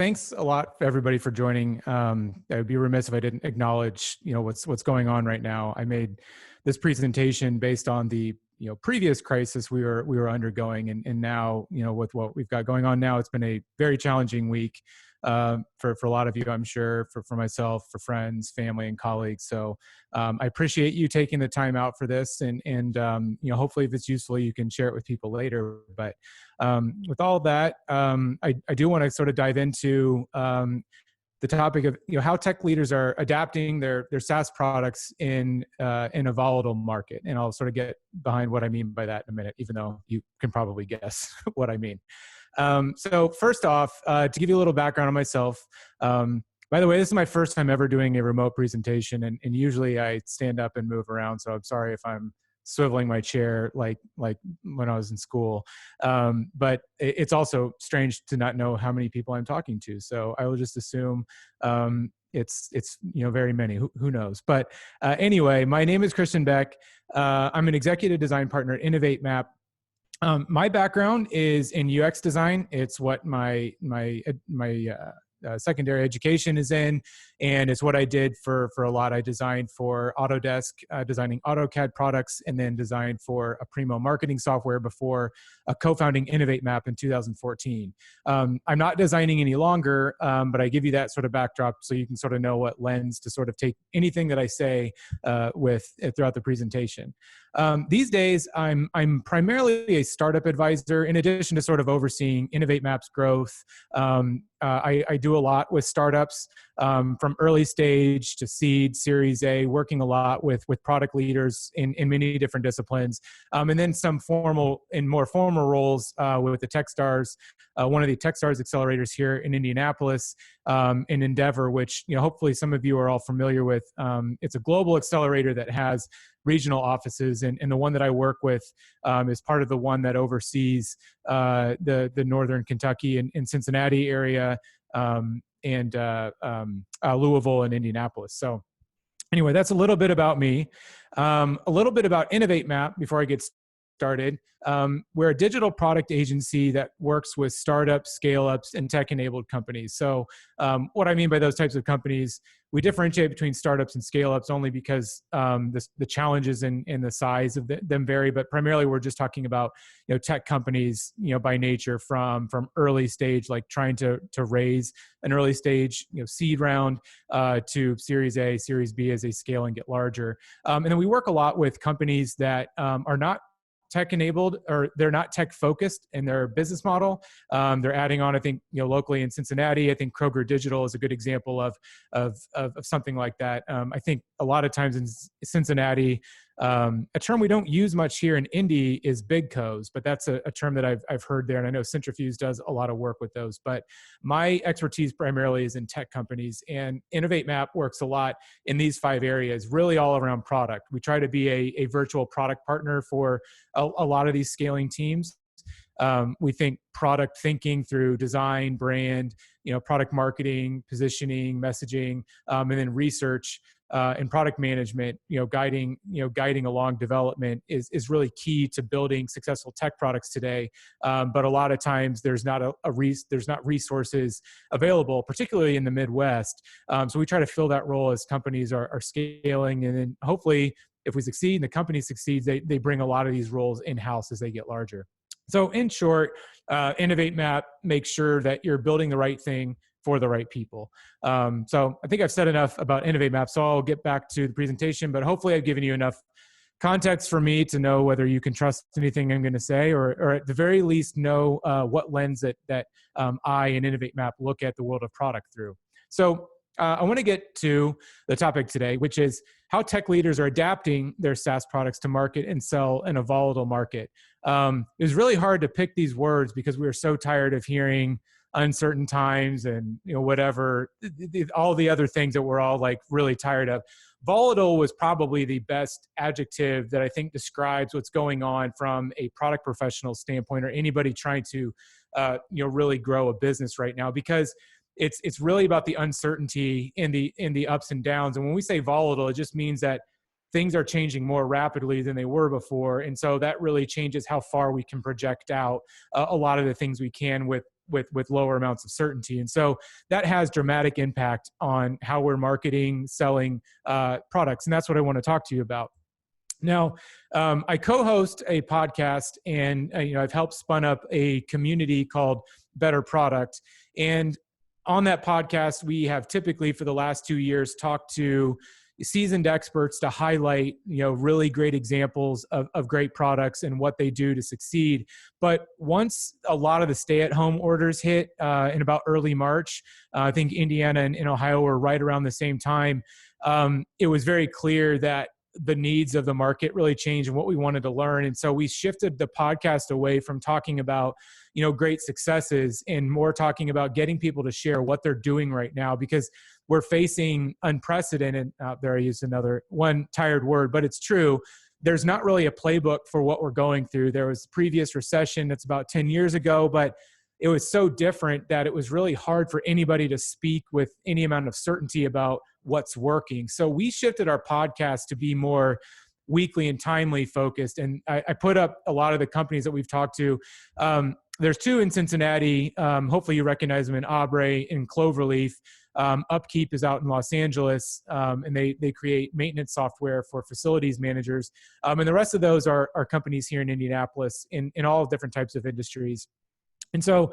thanks a lot for everybody for joining. I would be remiss if I didn't acknowledge, what's going on right now. I made this presentation based on the previous crisis we were undergoing, and now with what we've got going on now, it's been a very challenging week for a lot of you, I'm sure, for myself, for friends, family, and colleagues. So I appreciate you taking the time out for this, and hopefully if it's useful, you can share it with people later. But with all that, I do want to sort of dive into the topic of how tech leaders are adapting their SaaS products in a volatile market, and I'll sort of get behind what I mean by that in a minute, even though you can probably guess what I mean. So first off, to give you a little background on myself, by the way, this is my first time ever doing a remote presentation, and usually I stand up and move around, so I'm sorry if I'm swiveling my chair like when I was in school. But it's also strange to not know how many people I'm talking to, so I will just assume it's very many. Who knows? But anyway, my name is Christian Beck. I'm an executive design partner at InnovateMap. My background is in UX design. It's what my secondary education is in, and it's what I did for a lot. I designed for Autodesk, designing AutoCAD products, and then designed for a Primo marketing software before co-founding InnovateMap in 2014. I'm not designing any longer, but I give you that sort of backdrop so you can sort of know what lens to sort of take anything that I say with throughout the presentation. These days, I'm primarily a startup advisor, in addition to sort of overseeing InnovateMap's growth. I do a lot with startups, from early stage to seed, Series A, working a lot with product leaders in many different disciplines, and then some more formal roles with the Techstars, one of the Techstars accelerators here in Indianapolis, in Endeavor, which hopefully some of you are all familiar with. It's a global accelerator that has regional offices, and the one that I work with is part of the one that oversees the northern Kentucky and Cincinnati area, and Louisville and Indianapolis. So anyway, that's a little bit about me. A little bit about InnovateMap before I get started. We're a digital product agency that works with startups, scale-ups, and tech-enabled companies. So what I mean by those types of companies, we differentiate between startups and scale-ups only because the challenges and the size of them vary, but primarily we're just talking about tech companies by nature, from early stage, like trying to raise an early stage seed round, to Series A, Series B as they scale and get larger. And then we work a lot with companies that are not tech-enabled, or they're not tech-focused in their business model. They're adding on, I think, locally in Cincinnati, I think Kroger Digital is a good example of something like that. I think a lot of times in Cincinnati, a term we don't use much here in Indy is big co's, but that's a term that I've heard there, and I know Cintrifuse does a lot of work with those. But my expertise primarily is in tech companies, and InnovateMap works a lot in these 5 areas, really all around product. We try to be a virtual product partner for a lot of these scaling teams. We think product thinking through design, brand, product marketing, positioning, messaging, and then research and product management. Guiding along development is really key to building successful tech products today. But a lot of times there's not there's not resources available, particularly in the Midwest. So we try to fill that role as companies are scaling, and then hopefully, if we succeed and the company succeeds, they bring a lot of these roles in-house as they get larger. So in short, InnovateMap makes sure that you're building the right thing for the right people. So I think I've said enough about InnovateMap, so I'll get back to the presentation, but hopefully I've given you enough context for me to know whether you can trust anything I'm going to say, or at the very least know what lens that I and InnovateMap look at the world of product through. So I want to get to the topic today, which is how tech leaders are adapting their SaaS products to market and sell in a volatile market. It was really hard to pick these words because we were so tired of hearing uncertain times and whatever, all the other things that we're all like really tired of. Volatile was probably the best adjective that I think describes what's going on from a product professional standpoint, or anybody trying to really grow a business right now, because it's really about the uncertainty in the ups and downs. And when we say volatile, it just means that things are changing more rapidly than they were before. And so that really changes how far we can project out a lot of the things we can with with lower amounts of certainty. And so that has dramatic impact on how we're marketing, selling products. And that's what I want to talk to you about. Now, I co-host a podcast, and I've helped spun up a community called Better Product. And on that podcast, we have typically for the last 2 years talked to seasoned experts to highlight, really great examples of great products and what they do to succeed. But once a lot of the stay-at-home orders hit in about early March, I think Indiana and Ohio were right around the same time, it was very clear that the needs of the market really changed and what we wanted to learn. And so we shifted the podcast away from talking about, great successes and more talking about getting people to share what they're doing right now, because we're facing unprecedented, there I used another one tired word, but it's true. There's not really a playbook for what we're going through. There was a previous recession that's about 10 years ago, but it was so different that it was really hard for anybody to speak with any amount of certainty about what's working. So we shifted our podcast to be more weekly and timely focused. And I put up a lot of the companies that we've talked to. There's two in Cincinnati. Hopefully you recognize them, in Aubrey and Cloverleaf. Upkeep is out in Los Angeles, and they create maintenance software for facilities managers. And the rest of those are companies here in Indianapolis in all different types of industries. And so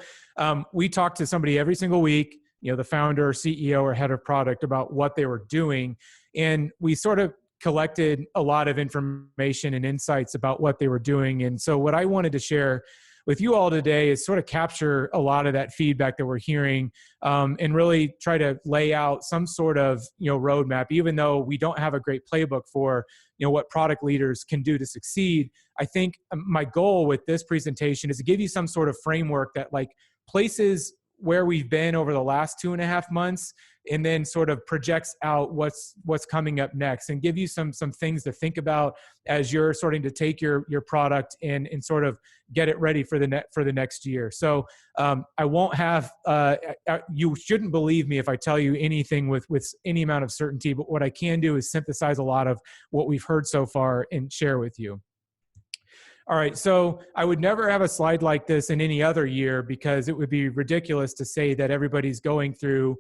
we talk to somebody every single week, the founder, CEO, or head of product, about what they were doing. And we sort of collected a lot of information and insights about what they were doing. And so what I wanted to share with you all today is sort of capture a lot of that feedback that we're hearing, and really try to lay out some sort of, roadmap, even though we don't have a great playbook for, what product leaders can do to succeed. I think my goal with this presentation is to give you some sort of framework that, like, places where we've been over the last 2.5 months, and then sort of projects out what's coming up next, and give you some things to think about as you're starting to take your product and sort of get it ready for the next year. So I won't have you shouldn't believe me if I tell you anything with any amount of certainty, but what I can do is synthesize a lot of what we've heard so far and share with you. All right, so I would never have a slide like this in any other year, because it would be ridiculous to say that everybody's going through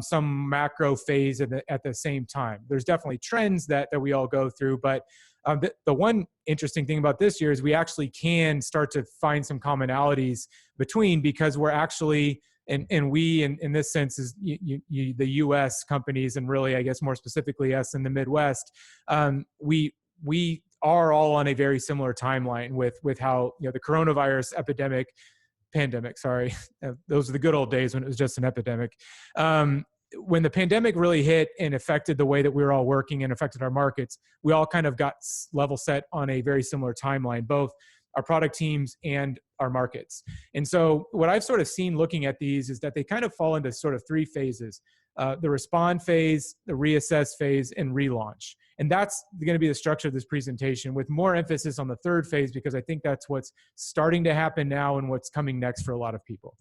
some macro phase at the same time. There's definitely trends that we all go through, but the one interesting thing about this year is we actually can start to find some commonalities between, because we're actually, and we in this sense is the U.S. companies, and really, I guess more specifically us in the Midwest, we are all on a very similar timeline with how, the coronavirus pandemic, sorry. Those are the good old days when it was just an epidemic. When the pandemic really hit and affected the way that we were all working and affected our markets, we all kind of got level set on a very similar timeline, both our product teams and our markets. And so what I've sort of seen looking at these is that they kind of fall into sort of 3 phases: the respond phase, the reassess phase, and relaunch. And that's going to be the structure of this presentation, with more emphasis on the 3rd phase, because I think that's what's starting to happen now and what's coming next for a lot of people.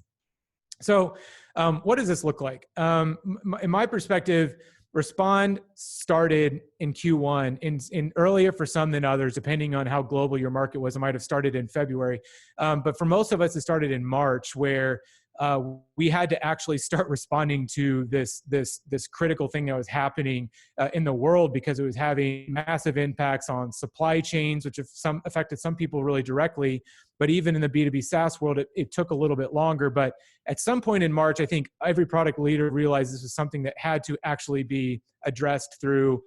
So what does this look like? In my perspective, respond started in Q1, in earlier for some than others, depending on how global your market was. It might have started in February. But for most of us, it started in March, where we had to actually start responding to this critical thing that was happening in the world, because it was having massive impacts on supply chains, which have affected some people really directly. But even in the B2B SaaS world, it took a little bit longer. But at some point in March, I think every product leader realized this was something that had to actually be addressed through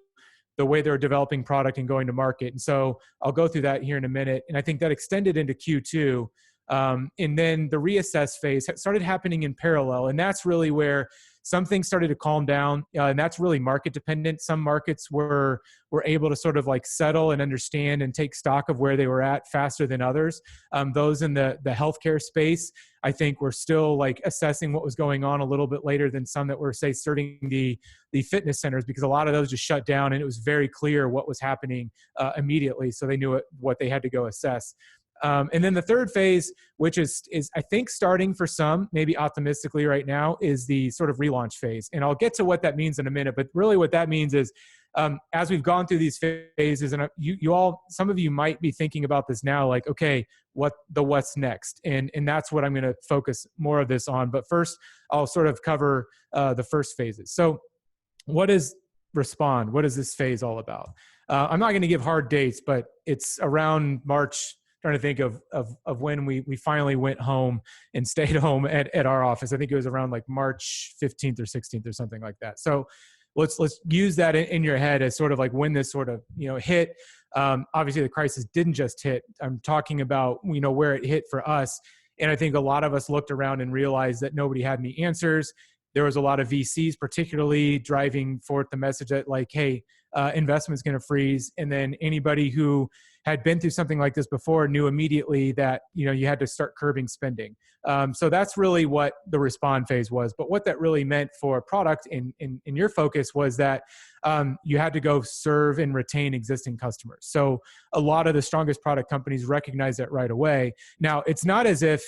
the way they're developing product and going to market. And so I'll go through that here in a minute. And I think that extended into Q2. And then the reassess phase started happening in parallel. And that's really where some things started to calm down. And that's really market dependent. Some markets were able to sort of like settle and understand and take stock of where they were at faster than others. Those in the healthcare space, I think, were still like assessing what was going on a little bit later than some that were, say, serving the fitness centers, because a lot of those just shut down and it was very clear what was happening immediately. So they knew what they had to go assess. And then the 3rd phase, which is I think starting for some, maybe optimistically right now, is the sort of relaunch phase. And I'll get to what that means in a minute. But really what that means is as we've gone through these phases, and you all, some of you might be thinking about this now, like, okay, what's next? And that's what I'm going to focus more of this on. But first, I'll sort of cover the first phases. So what is Respond? What is this phase all about? I'm not going to give hard dates, but it's around March. Trying to think of when we finally went home and stayed home at our office. I think it was around like March 15th or 16th or something like that. So let's use that in your head as sort of like when this sort of hit. Obviously, the crisis didn't just hit. I'm talking about where it hit for us, and I think a lot of us looked around and realized that nobody had any answers. There was a lot of VCs, particularly driving forth the message that like, hey, investment's going to freeze, and then anybody who had been through something like this before knew immediately that you had to start curbing spending. So that's really what the Respond phase was. But what that really meant for product in your focus was that you had to go serve and retain existing customers. So a lot of the strongest product companies recognize that right away. Now, it's not as if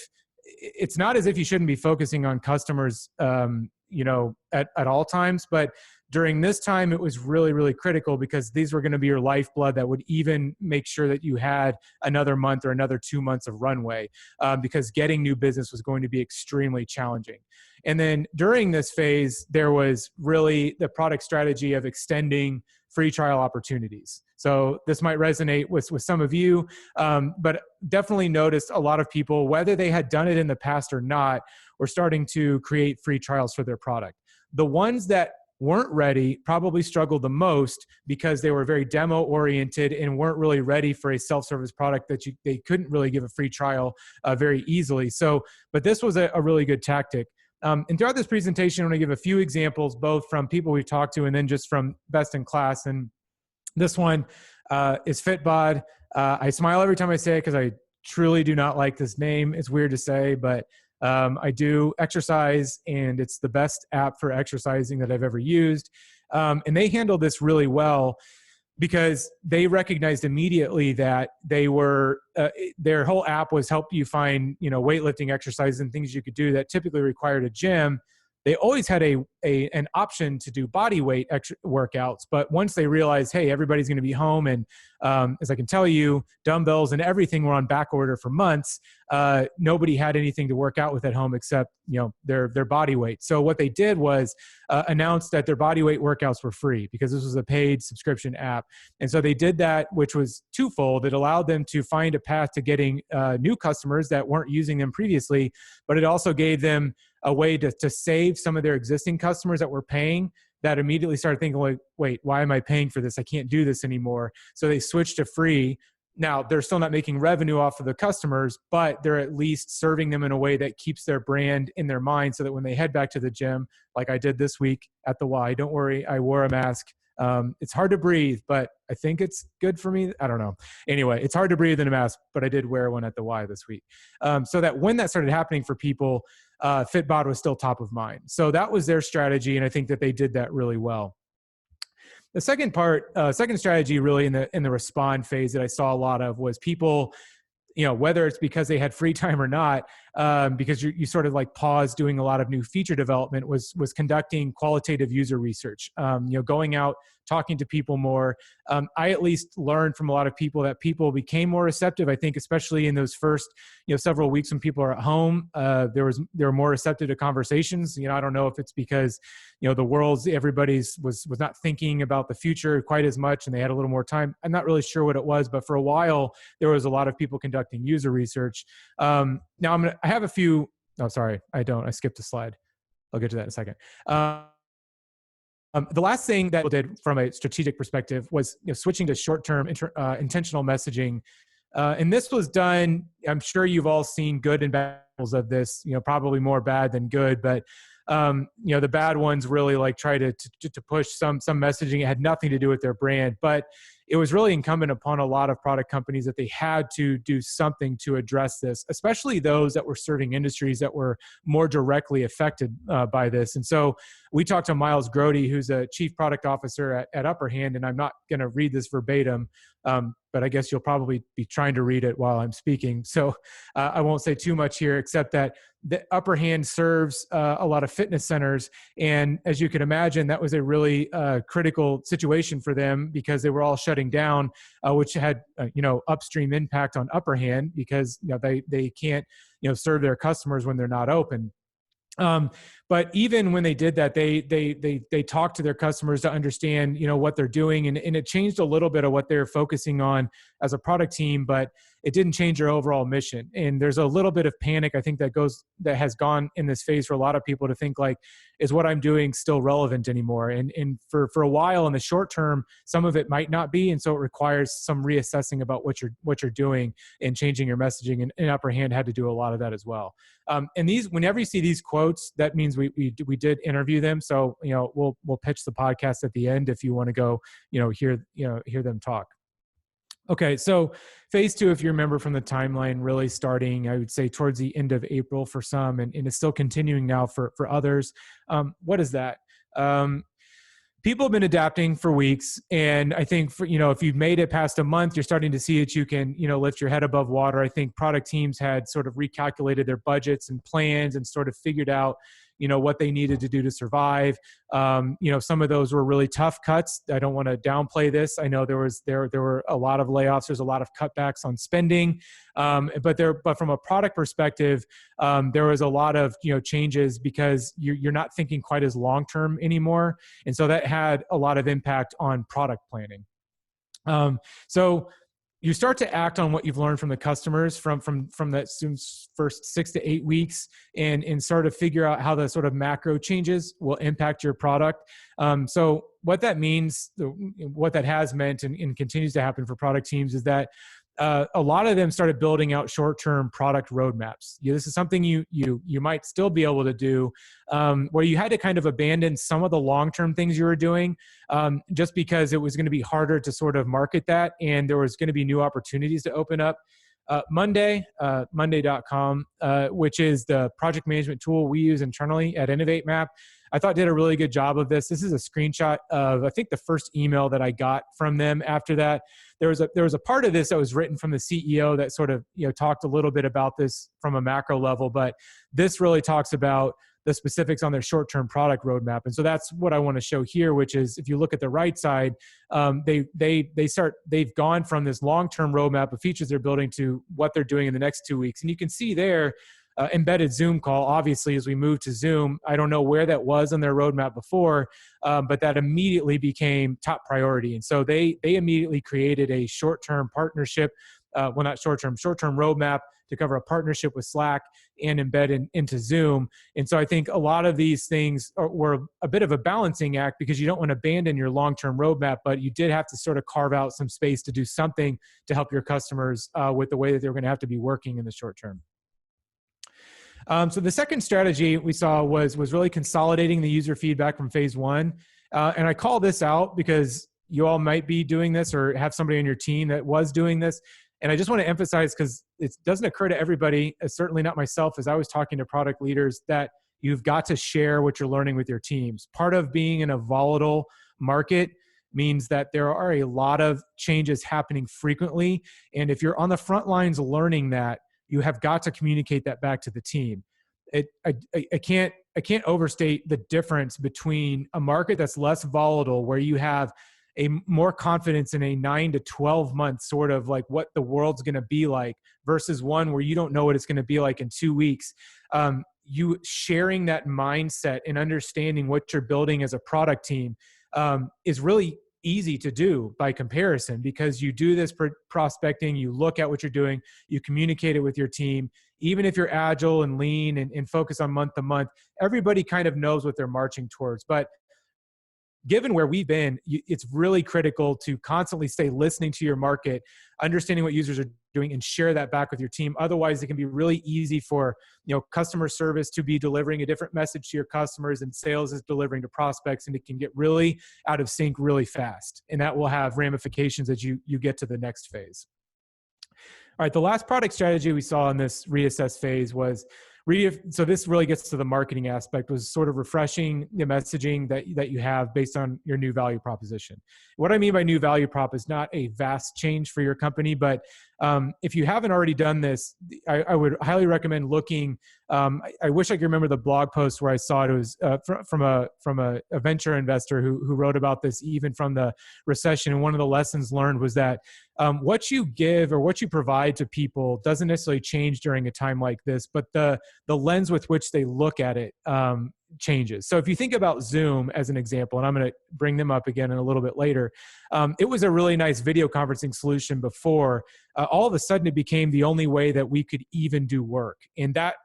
you shouldn't be focusing on customers at all times, but during this time, it was really, really critical because these were going to be your lifeblood that would even make sure that you had another month or another 2 months of runway, because getting new business was going to be extremely challenging. And then during this phase, there was really the product strategy of extending free trial opportunities. So this might resonate with some of you, but definitely noticed a lot of people, whether they had done it in the past or not, were starting to create free trials for their product. The ones that weren't ready probably struggled the most because they were very demo oriented and weren't really ready for a self-service product that they couldn't really give a free trial very easily. So, but this was a really good tactic. And throughout this presentation, I'm going to give a few examples, both from people we've talked to and then just from best in class. And this one is Fitbod. I smile every time I say it because I truly do not like this name. It's weird to say, but I do exercise, and it's the best app for exercising that I've ever used. And they handled this really well because they recognized immediately that they were their whole app was help you find weightlifting exercises and things you could do that typically required a gym. They always had an option to do body weight workouts, but once they realized, hey, everybody's going to be home, and as I can tell you, dumbbells and everything were on back order for months. Nobody had anything to work out with at home except their body weight. So what they did was announce that their body weight workouts were free because this was a paid subscription app, and so they did that, which was twofold. It allowed them to find a path to getting new customers that weren't using them previously, but it also gave them a way to save some of their existing customers that were paying, that immediately started thinking like, wait, why am I paying for this? I can't do this anymore. So they switched to free. Now they're still not making revenue off of the customers, but they're at least serving them in a way that keeps their brand in their mind so that when they head back to the gym, like I did this week at the Y, don't worry, I wore a mask. It's hard to breathe, but I think it's good for me. I don't know. Anyway, it's hard to breathe in a mask, but I did wear one at the Y this week. So that when that started happening for people, Fitbod was still top of mind. So that was their strategy, and I think that they did that really well. The second strategy really in the Respond phase that I saw a lot of was people, whether it's because they had free time or not, because you sort of like paused doing a lot of new feature development, was conducting qualitative user research, going out, talking to people more. I at least learned from a lot of people that people became more receptive. I think especially in those first, several weeks when people are at home, they were more receptive to conversations. I don't know if it's because, everybody's was not thinking about the future quite as much and they had a little more time. I'm not really sure what it was, but for a while there was a lot of people conducting user research. Now I have a few. Oh, sorry, I don't. I skipped a slide. I'll get to that in a second. The last thing that we did from a strategic perspective was switching to short-term intentional messaging. And this was done, I'm sure you've all seen good and bad of this, probably more bad than good, but the bad ones really like try to push some messaging. It had nothing to do with their brand, but it was really incumbent upon a lot of product companies that they had to do something to address this, especially those that were serving industries that were more directly affected by this. And so we talked to Miles Grody, who's a chief product officer at Upper Hand, and I'm not going to read this verbatim, but I guess you'll probably be trying to read it while I'm speaking. So I won't say too much here, except that the Upper Hand serves a lot of fitness centers. And as you can imagine, that was a really critical situation for them because they were all shutting down, which had, upstream impact on Upper Hand because they can't, serve their customers when they're not open. But even when they did that, they talked to their customers to understand, what they're doing, and it changed a little bit of what they're focusing on as a product team, but it didn't change their overall mission. And there's a little bit of panic, I think, that has gone in this phase for a lot of people to think like, is what I'm doing still relevant anymore? And for a while in the short term, some of it might not be, and so it requires some reassessing about what you're doing and changing your messaging. And Upper Hand had to do a lot of that as well. And whenever you see these quotes, that means we did interview them. So we'll pitch the podcast at the end if you want to go hear them talk. Okay, so phase 2, if you remember from the timeline, really starting, I would say, towards the end of April for some, and it's still continuing now for others. What is that? People have been adapting for weeks, and I think if you've made it past a month, you're starting to see that you can lift your head above water. I think product teams had sort of recalculated their budgets and plans and sort of figured out what they needed to do to survive. Some of those were really tough cuts. I don't want to downplay this. I know there were a lot of layoffs. There's a lot of cutbacks on spending, but from a product perspective, there was a lot of changes because you're not thinking quite as long term anymore, and so that had a lot of impact on product planning. So you start to act on what you've learned from the customers from that first 6 to 8 weeks and sort of figure out how the sort of macro changes will impact your product. So what that means, what that has meant and continues to happen for product teams is that a lot of them started building out short-term product roadmaps. This is something you might still be able to do, where you had to kind of abandon some of the long-term things you were doing, just because it was going to be harder to sort of market that, and there was going to be new opportunities to open up. Monday.com, which is the project management tool we use internally at InnovateMap, I thought did a really good job of this. This is a screenshot of, I think, the first email that I got from them after that. There was a part of this that was written from the CEO that sort of talked a little bit about this from a macro level, but this really talks about the specifics on their short-term product roadmap. And so that's what I want to show here, which is if you look at the right side, they've gone from this long-term roadmap of features they're building to what they're doing in the next 2 weeks. And you can see there, embedded Zoom call, obviously, as we move to Zoom. I don't know where that was on their roadmap before, but that immediately became top priority. And so they immediately created a short-term partnership, short-term roadmap to cover a partnership with Slack and embed into Zoom. And so I think a lot of these things were a bit of a balancing act because you don't want to abandon your long-term roadmap, but you did have to sort of carve out some space to do something to help your customers with the way that they're going to have to be working in the short term. So the second strategy we saw was really consolidating the user feedback from phase 1. And I call this out because you all might be doing this or have somebody on your team that was doing this. And I just want to emphasize, because it doesn't occur to everybody, certainly not myself, as I was talking to product leaders, that you've got to share what you're learning with your teams. Part of being in a volatile market means that there are a lot of changes happening frequently. And if you're on the front lines learning that, you have got to communicate that back to the team. I can't overstate the difference between a market that's less volatile, where you have a more confidence in a 9 to 12 months sort of like what the world's going to be like, versus one where you don't know what it's going to be like in 2 weeks. You sharing that mindset and understanding what you're building as a product team is really easy to do by comparison, because you do this prospecting, you look at what you're doing, you communicate it with your team. Even if you're agile and lean and focus on month to month, everybody kind of knows what they're marching towards. But given where we've been, it's really critical to constantly stay listening to your market, understanding what users are doing, and share that back with your team. Otherwise, it can be really easy for customer service to be delivering a different message to your customers, and sales is delivering to prospects, and it can get really out of sync really fast. And that will have ramifications as you get to the next phase. All right, the last product strategy we saw in this reassess phase was So this really gets to the marketing aspect, was sort of refreshing the messaging that you have based on your new value proposition. What I mean by new value prop is not a vast change for your company, but if you haven't already done this, I would highly recommend looking. I wish I could remember the blog post where I saw it. It was from a venture investor who wrote about this even from the recession. And one of the lessons learned was that what you give or what you provide to people doesn't necessarily change during a time like this, but the lens with which they look at it changes. So if you think about Zoom as an example, and I'm going to bring them up again in a little bit later, it was a really nice video conferencing solution before. All of a sudden, it became the only way that we could even do work. And that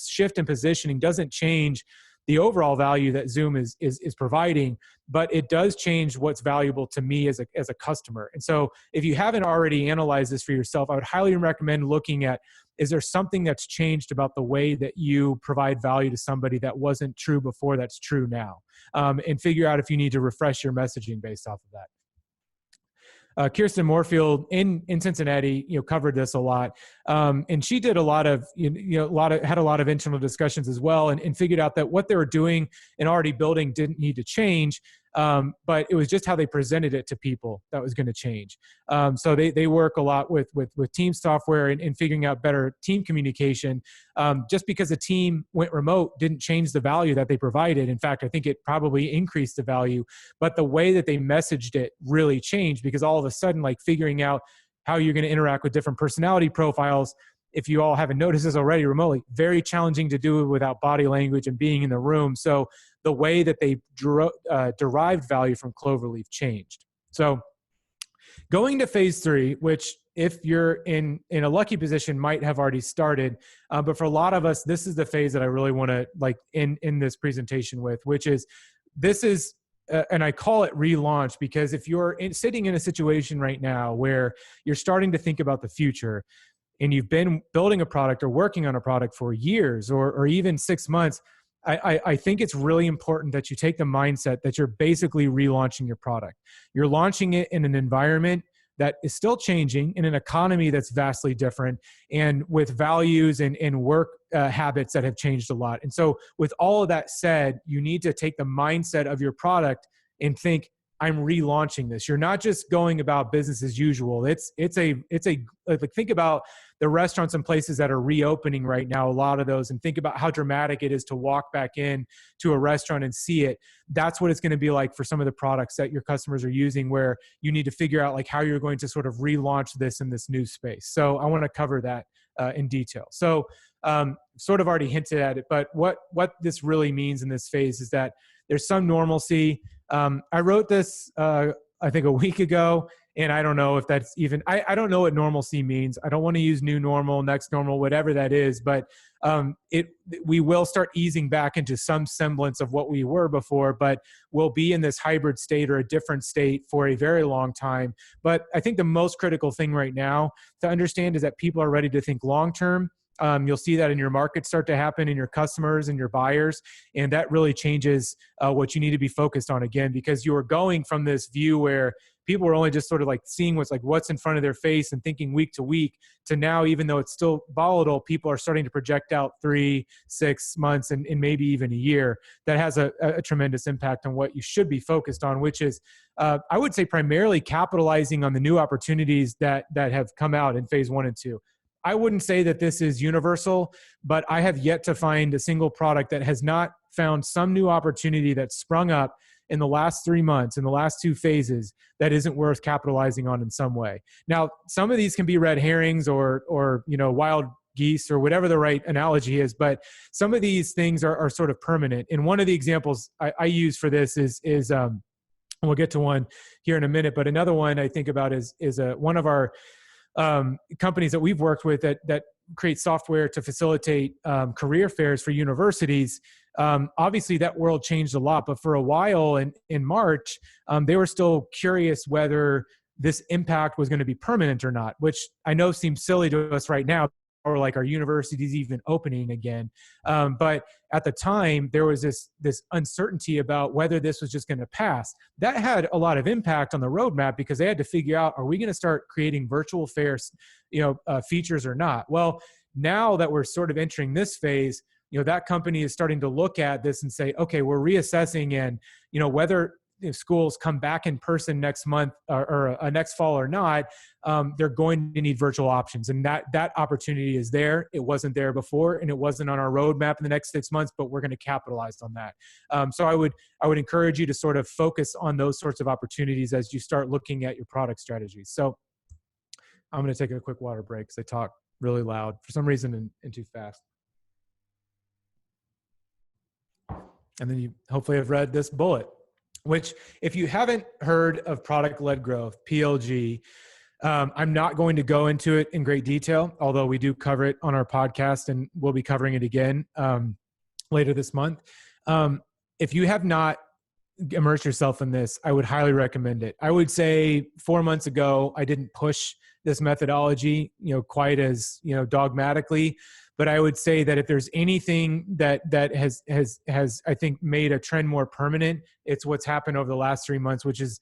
shift in positioning doesn't change the overall value that Zoom is providing, but it does change what's valuable to me as a customer. And so if you haven't already analyzed this for yourself, I would highly recommend looking at, is there something that's changed about the way that you provide value to somebody that wasn't true before that's true now? And figure out if you need to refresh your messaging based off of that. Kirsten Moorfield in Cincinnati, covered this a lot, and she did a lot of had a lot of internal discussions as well, and figured out that what they were doing and already building didn't need to change, but it was just how they presented it to people that was going to change. So they work a lot with team software and figuring out better team communication. Just because a team went remote didn't change the value that they provided. In fact, I think it probably increased the value, but the way that they messaged it really changed, because all of a sudden, like figuring out how you're going to interact with different personality profiles, if you all haven't noticed this already remotely, very challenging to do without body language and being in the room. So the way that they derived value from Cloverleaf changed. So going to phase 3, which if you're in a lucky position might have already started, but for a lot of us, this is the phase that I really want to in this presentation with, which is and I call it relaunch, because if you're sitting in a situation right now where you're starting to think about the future, and you've been building a product or working on a product for years or even 6 months, I think it's really important that you take the mindset that you're basically relaunching your product. You're launching it in an environment that is still changing, in an economy that's vastly different, and with values and work habits that have changed a lot. And so with all of that said, you need to take the mindset of your product and think, I'm relaunching this. You're not just going about business as usual. Think about the restaurants and places that are reopening right now, a lot of those, and think about how dramatic it is to walk back in to a restaurant and see it. That's what it's going to be like for some of the products that your customers are using, where you need to figure out how you're going to sort of relaunch this in this new space. So I want to cover that in detail. So sort of already hinted at it, but what this really means in this phase is that there's some normalcy. I wrote this, I think a week ago, and I don't know if that's even, I don't know what normalcy means. I don't want to use new normal, next normal, whatever that is, but we will start easing back into some semblance of what we were before, but we'll be in this hybrid state or a different state for a very long time. But I think the most critical thing right now to understand is that people are ready to think long-term. You'll see that in your market start to happen, in your customers and your buyers. And that really changes what you need to be focused on, again, because you are going from this view where people are only just sort of seeing what's in front of their face and thinking week to week, to now, even though it's still volatile, people are starting to project out 3, 6 months and maybe even a year. That has a tremendous impact on what you should be focused on, which is, I would say, primarily capitalizing on the new opportunities that have come out in phase 1 and 2. I wouldn't say that this is universal, but I have yet to find a single product that has not found some new opportunity that sprung up in the last 3 months, in the last 2 phases, that isn't worth capitalizing on in some way. Now, some of these can be red herrings or wild geese or whatever the right analogy is, but some of these things are sort of permanent. And one of the examples I use for this is we'll get to one here in a minute, but another one I think about is one of our companies that we've worked with that create software to facilitate career fairs for universities. Obviously, that world changed a lot, but for a while in March, they were still curious whether this impact was going to be permanent or not, which I know seems silly to us right now, or are universities even opening again? But at the time, there was this uncertainty about whether this was just going to pass. That had a lot of impact on the roadmap, because they had to figure out, are we going to start creating virtual fairs, features or not? Well, Now that we're sort of entering this phase, that company is starting to look at this and say, okay, we're reassessing, and whether if schools come back in person next month or next fall or not, they're going to need virtual options. And that opportunity is there. It wasn't there before, and it wasn't on our roadmap in the next 6 months, but we're going to capitalize on that. So I would encourage you to sort of focus on those sorts of opportunities as you start looking at your product strategies. So I'm going to take a quick water break because I talk really loud for some reason and too fast. And then you hopefully have read this bullet, which if you haven't heard of product-led growth, PLG, I'm not going to go into it in great detail, although we do cover it on our podcast, and we'll be covering it again later this month. If you have not immersed yourself in this, I would highly recommend it. I would say 4 months ago, I didn't push this methodology, quite as, dogmatically. But I would say that if there's anything that has I think made a trend more permanent, it's what's happened over the last 3 months, which is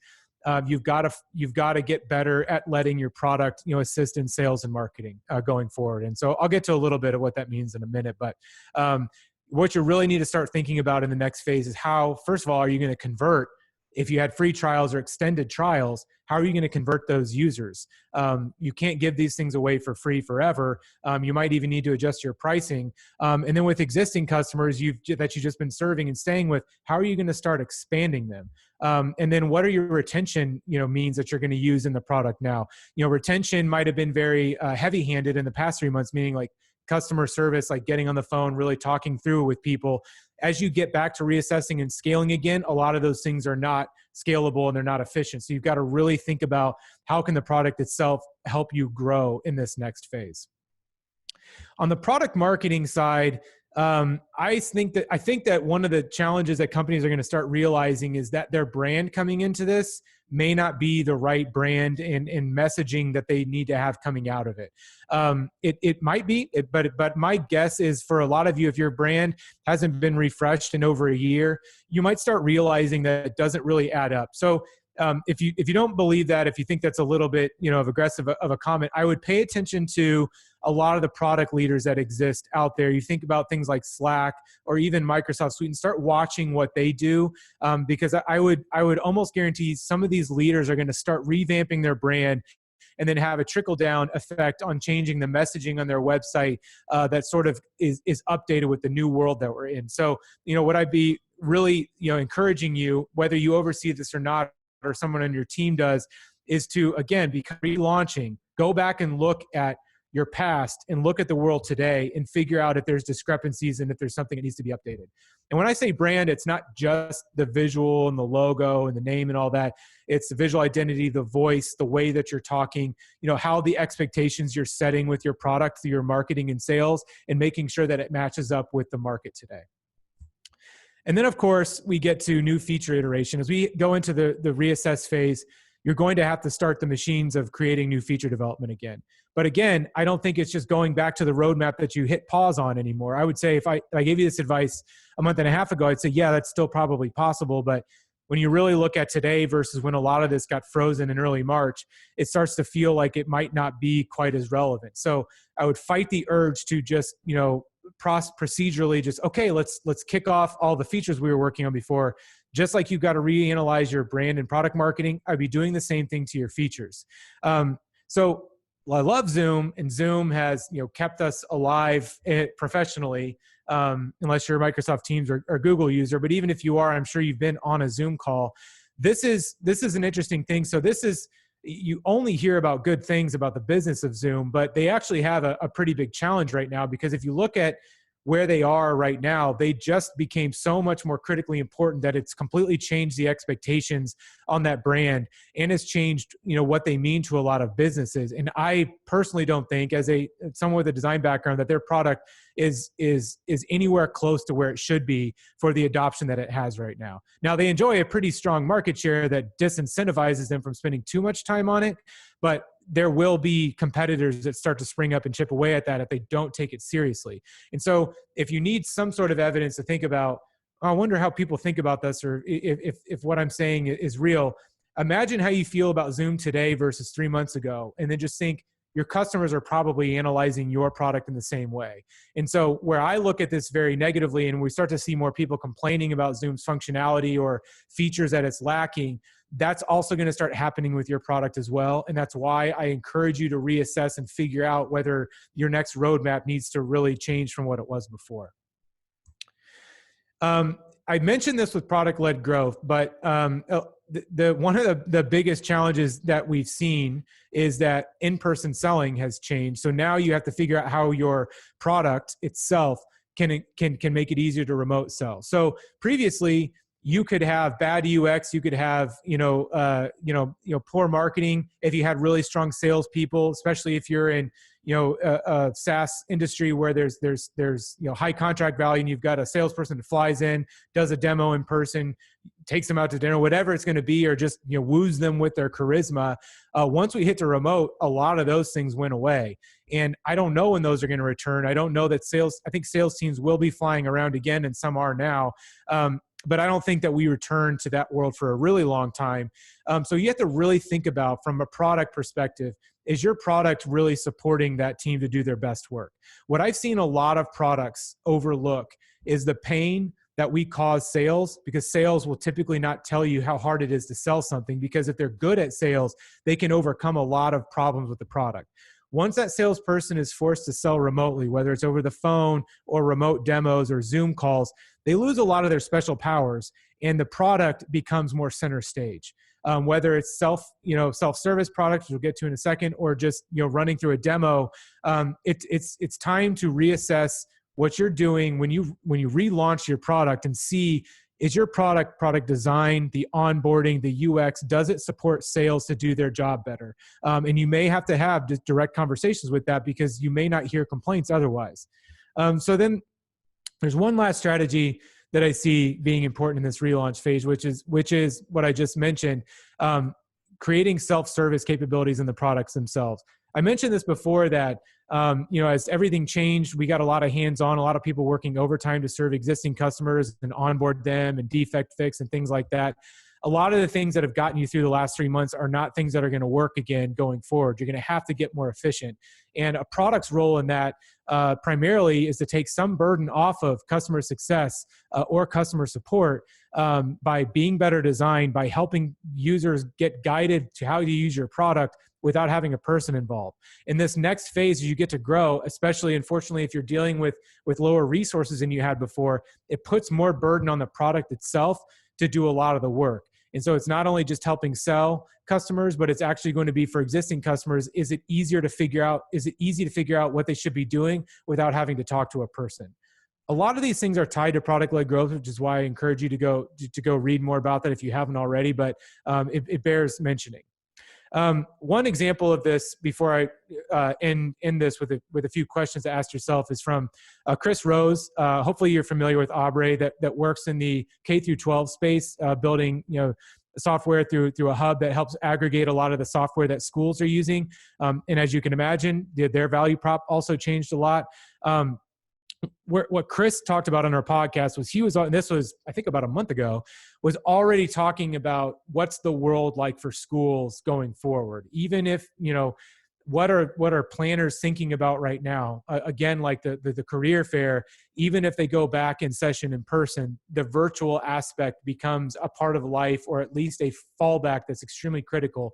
you've got to get better at letting your product assist in sales and marketing going forward. And so I'll get to a little bit of what that means in a minute. But what you really need to start thinking about in the next phase is how, first of all, are you going to convert? If you had free trials or extended trials, how are you going to convert those users? You can't give these things away for free forever. You might even need to adjust your pricing. And then with existing customers that you've just been serving and staying with, how are you going to start expanding them? And then what are your retention means that you're going to use in the product now? Retention might have been very heavy-handed in the past 3 months, meaning like customer service, like getting on the phone, really talking through with people. As you get back to reassessing and scaling again, a lot of those things are not scalable and they're not efficient. So you've got to really think about how can the product itself help you grow in this next phase. On the product marketing side, I think that one of the challenges that companies are going to start realizing is that their brand coming into this may not be the right brand and messaging that they need to have coming out of it. It might be, but my guess is for a lot of you, if your brand hasn't been refreshed in over a year, you might start realizing that it doesn't really add up. So if you don't believe that, if you think that's a little bit of aggressive of a comment, I would pay attention to a lot of the product leaders that exist out there. You think about things like Slack or even Microsoft Suite and start watching what they do, because I would almost guarantee some of these leaders are going to start revamping their brand and then have a trickle-down effect on changing the messaging on their website that sort of is updated with the new world that we're in. So, what I'd be really encouraging you, whether you oversee this or not, or someone on your team does, is to, again, be relaunching. Go back and look at your past and look at the world today and figure out if there's discrepancies and if there's something that needs to be updated. And when I say brand, it's not just the visual and the logo and the name and all that. It's the visual identity, the voice, the way that you're talking, how the expectations you're setting with your product through your marketing and sales, and making sure that it matches up with the market today. And then, of course, we get to new feature iteration. As we go into the reassess phase, you're going to have to start the machines of creating new feature development again. But again, I don't think it's just going back to the roadmap that you hit pause on anymore. I would say if I gave you this advice a month and a half ago, I'd say, yeah, that's still probably possible. But when you really look at today versus when a lot of this got frozen in early March, it starts to feel like it might not be quite as relevant. So I would fight the urge to just, procedurally just, okay, let's kick off all the features we were working on before. Just like you've got to reanalyze your brand and product marketing, I'd be doing the same thing to your features. So I love Zoom, and Zoom has kept us alive professionally, unless you're a Microsoft Teams or Google user. But even if you are, I'm sure you've been on a Zoom call. This is an interesting thing. So you only hear about good things about the business of Zoom, but they actually have a pretty big challenge right now, because if you look at where they are right now, they just became so much more critically important that it's completely changed the expectations on that brand, and has changed, what they mean to a lot of businesses. And I personally don't think, as someone with a design background, that their product is anywhere close to where it should be for the adoption that it has right now. Now, they enjoy a pretty strong market share that disincentivizes them from spending too much time on it, but there will be competitors that start to spring up and chip away at that if they don't take it seriously. And so if you need some sort of evidence to think about, I wonder how people think about this, or if what I'm saying is real, imagine how you feel about Zoom today versus 3 months ago, and then just think, your customers are probably analyzing your product in the same way. And so where I look at this very negatively, and we start to see more people complaining about Zoom's functionality or features that it's lacking, that's also going to start happening with your product as well. And that's why I encourage you to reassess and figure out whether your next roadmap needs to really change from what it was before. I mentioned this with product-led growth, but one of the biggest challenges that we've seen is that in-person selling has changed. So now you have to figure out how your product itself can make it easier to remote sell. So previously, you could have bad UX, you could have poor marketing if you had really strong salespeople, especially if you're in a SaaS industry where there's high contract value, and you've got a salesperson that flies in, does a demo in person, takes them out to dinner, whatever it's going to be, or just woos them with their charisma. Once we hit to remote, a lot of those things went away, and I don't know when those are going to return. I don't know that I think sales teams will be flying around again, and some are now. But I don't think that we return to that world for a really long time. So you have to really think about, from a product perspective, is your product really supporting that team to do their best work? What I've seen a lot of products overlook is the pain that we cause sales, because sales will typically not tell you how hard it is to sell something, because if they're good at sales, they can overcome a lot of problems with the product. Once that salesperson is forced to sell remotely, whether it's over the phone or remote demos or Zoom calls, they lose a lot of their special powers, and the product becomes more center stage. Whether it's self-service products, which we'll get to in a second, or just running through a demo, it's time to reassess what you're doing when you relaunch your product, and see, is your product design, the onboarding, the UX, does it support sales to do their job better? And you may have to have just direct conversations with that, because you may not hear complaints otherwise. So then there's one last strategy that I see being important in this relaunch phase, which is what I just mentioned, creating self-service capabilities in the products themselves. I mentioned this before that, as everything changed, we got a lot of hands-on, a lot of people working overtime to serve existing customers and onboard them and defect fix and things like that. A lot of the things that have gotten you through the last 3 months are not things that are going to work again going forward. You're going to have to get more efficient. And a product's role in that primarily is to take some burden off of customer success or customer support by being better designed, by helping users get guided to how to use your product without having a person involved. In this next phase, as you get to grow, especially, unfortunately, if you're dealing with lower resources than you had before, it puts more burden on the product itself to do a lot of the work. And so it's not only just helping sell customers, but it's actually going to be for existing customers. Is it easy to figure out what they should be doing without having to talk to a person? A lot of these things are tied to product-led growth, which is why I encourage you to go read more about that if you haven't already, but it bears mentioning. One example of this, before I end this with a few questions to ask yourself, is from Chris Rose. Hopefully you're familiar with Aubrey, that works in the K through 12 space, building software through a hub that helps aggregate a lot of the software that schools are using. And as you can imagine, their value prop also changed a lot. What Chris talked about on our podcast was and this was, I think, about a month ago, was already talking about what's the world like for schools going forward. Even if, what are planners thinking about right now? Again, like the career fair, even if they go back in session in person, the virtual aspect becomes a part of life, or at least a fallback that's extremely critical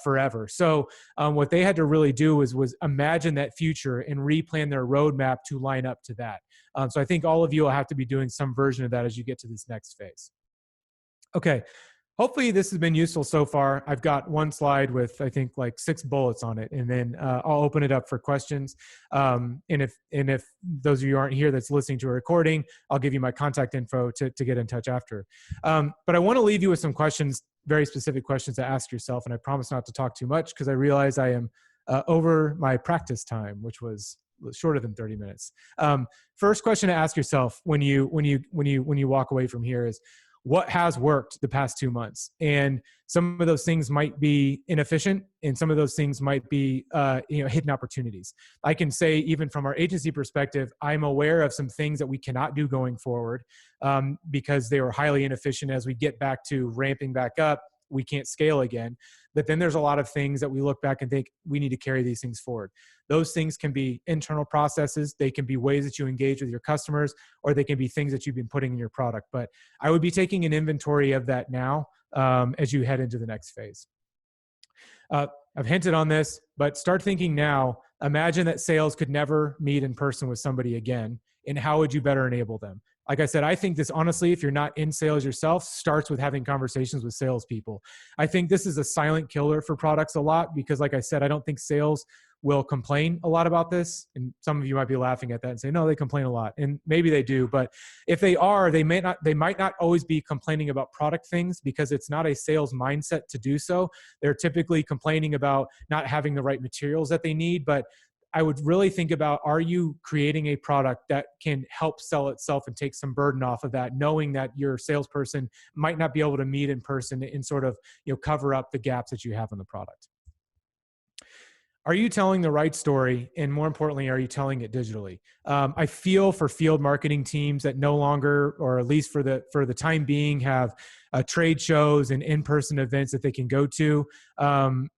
forever. So what they had to really do was imagine that future and replan their roadmap to line up to that. So I think all of you will have to be doing some version of that as you get to this next phase. Okay. Hopefully this has been useful so far. I've got one slide with, I think, like 6 bullets on it, and then I'll open it up for questions. And if those of you aren't here that's listening to a recording, I'll give you my contact info to get in touch after. But I want to leave you with some questions, very specific questions to ask yourself, and I promise not to talk too much, because I realize I am over my practice time, which was shorter than 30 minutes. First question to ask yourself when you walk away from here is, what has worked the past 2 months? And some of those things might be inefficient, and some of those things might be hidden opportunities. I can say, even from our agency perspective, I'm aware of some things that we cannot do going forward because they were highly inefficient as we get back to ramping back up we can't scale again. But then there's a lot of things that we look back and think we need to carry these things forward. Those things can be internal processes. They can be ways that you engage with your customers, or they can be things that you've been putting in your product. But I would be taking an inventory of that now as you head into the next phase. I've hinted on this, but start thinking now. Imagine that sales could never meet in person with somebody again, and how would you better enable them? Like I said, I think this, honestly, if you're not in sales yourself, starts with having conversations with salespeople. I think this is a silent killer for products a lot because, like I said, I don't think sales will complain a lot about this. And some of you might be laughing at that and say, no, they complain a lot. And maybe they do, but if they are, they might not always be complaining about product things because it's not a sales mindset to do so. They're typically complaining about not having the right materials that they need. But I would really think about, are you creating a product that can help sell itself and take some burden off of that, knowing that your salesperson might not be able to meet in person and sort of, cover up the gaps that you have in the product. Are you telling the right story? And more importantly, are you telling it digitally? I feel for field marketing teams that no longer, or at least for the time being, have trade shows and in-person events that they can go to,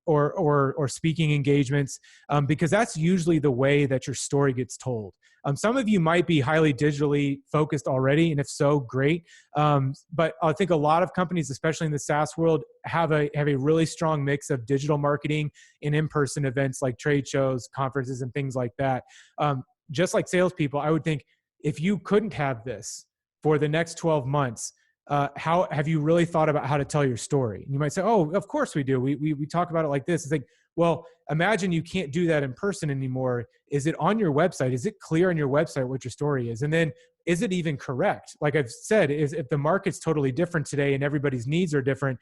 or speaking engagements, because that's usually the way that your story gets told. Some of you might be highly digitally focused already, and if so, great. But I think a lot of companies, especially in the SaaS world, have a really strong mix of digital marketing and in-person events like trade shows, conferences, and things like that. Just like salespeople, I would think if you couldn't have this for the next 12 months, how have you really thought about how to tell your story? And you might say, oh, of course we do. We talk about it like this. It's like, well, imagine you can't do that in person anymore. Is it on your website? Is it clear on your website what your story is? And then is it even correct? Like I've said, if the market's totally different today and everybody's needs are different,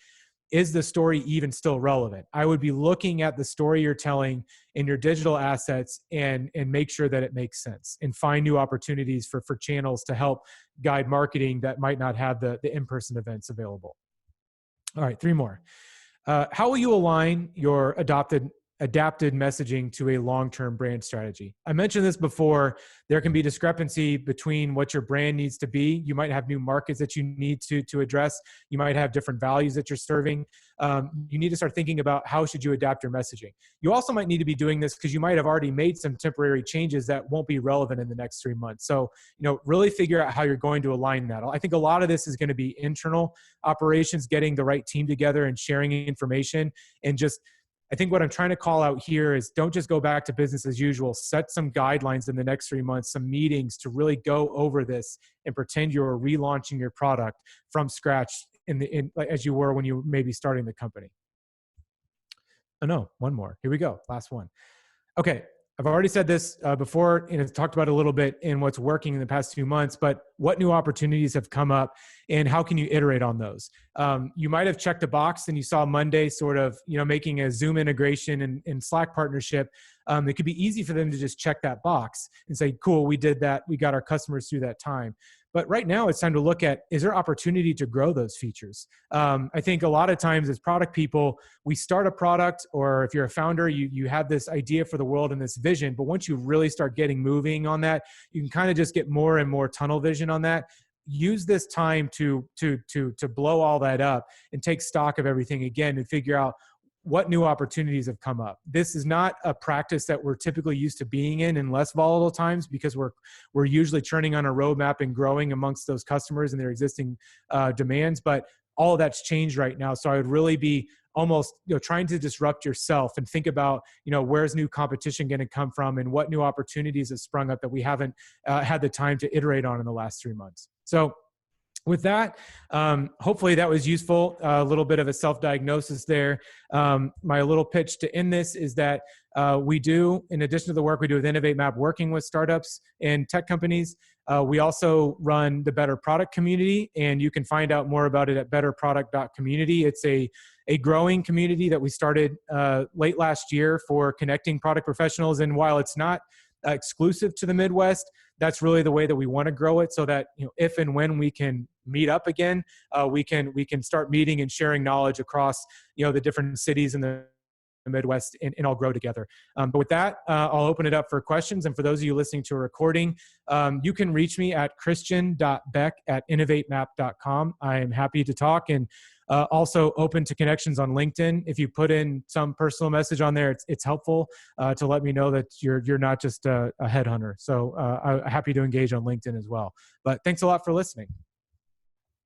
is the story even still relevant? I would be looking at the story you're telling in your digital assets and make sure that it makes sense and find new opportunities for channels to help guide marketing that might not have the in-person events available. All right, 3 more. How will you align your adapted messaging to a long-term brand strategy? I mentioned this before. There can be discrepancy between what your brand needs to be. You might have new markets that you need to address. You might have different values that you're serving. You need to start thinking about how should you adapt your messaging. You also might need to be doing this because you might have already made some temporary changes that won't be relevant in the next 3 months. So, really figure out how you're going to align that. I think a lot of this is going to be internal operations, getting the right team together and sharing information, and just, I think what I'm trying to call out here is don't just go back to business as usual. Set some guidelines in the next 3 months, some meetings to really go over this and pretend you're relaunching your product from scratch as you were when you may be starting the company. Oh no, 1 more. Here we go. Last one. Okay. I've already said this before, and I've talked about it a little bit in what's working in the past few months, but what new opportunities have come up and how can you iterate on those? You might have checked a box and you saw Monday sort of, making a Zoom integration and Slack partnership. It could be easy for them to just check that box and say, cool, we did that. We got our customers through that time. But right now it's time to look at, is there opportunity to grow those features? I think a lot of times as product people, we start a product, or if you're a founder, you have this idea for the world and this vision, but once you really start getting moving on that, you can kind of just get more and more tunnel vision on that. Use this time to blow all that up and take stock of everything again and figure out what new opportunities have come up. This is not a practice that we're typically used to being in less volatile times, because we're usually churning on a roadmap and growing amongst those customers and their existing demands. But all of that's changed right now. So I would really be almost trying to disrupt yourself and think about where's new competition going to come from and what new opportunities have sprung up that we haven't had the time to iterate on in the last 3 months. So with that, hopefully that was useful. A little bit of a self-diagnosis there. My little pitch to end this is that we do, in addition to the work we do with InnovateMap, working with startups and tech companies, we also run the Better Product community, and you can find out more about it at betterproduct.community. It's a growing community that we started late last year for connecting product professionals. And while it's not exclusive to the Midwest, that's really the way that we want to grow it, so that if and when we can meet up again, we can start meeting and sharing knowledge across the different cities in the Midwest and all grow together. But with that, I'll open it up for questions. And for those of you listening to a recording, you can reach me at christian.beck@innovatemap.com. I am happy to talk. And Also open to connections on LinkedIn. If you put in some personal message on there, it's helpful to let me know that you're not just a headhunter. So I'm happy to engage on LinkedIn as well. But thanks a lot for listening.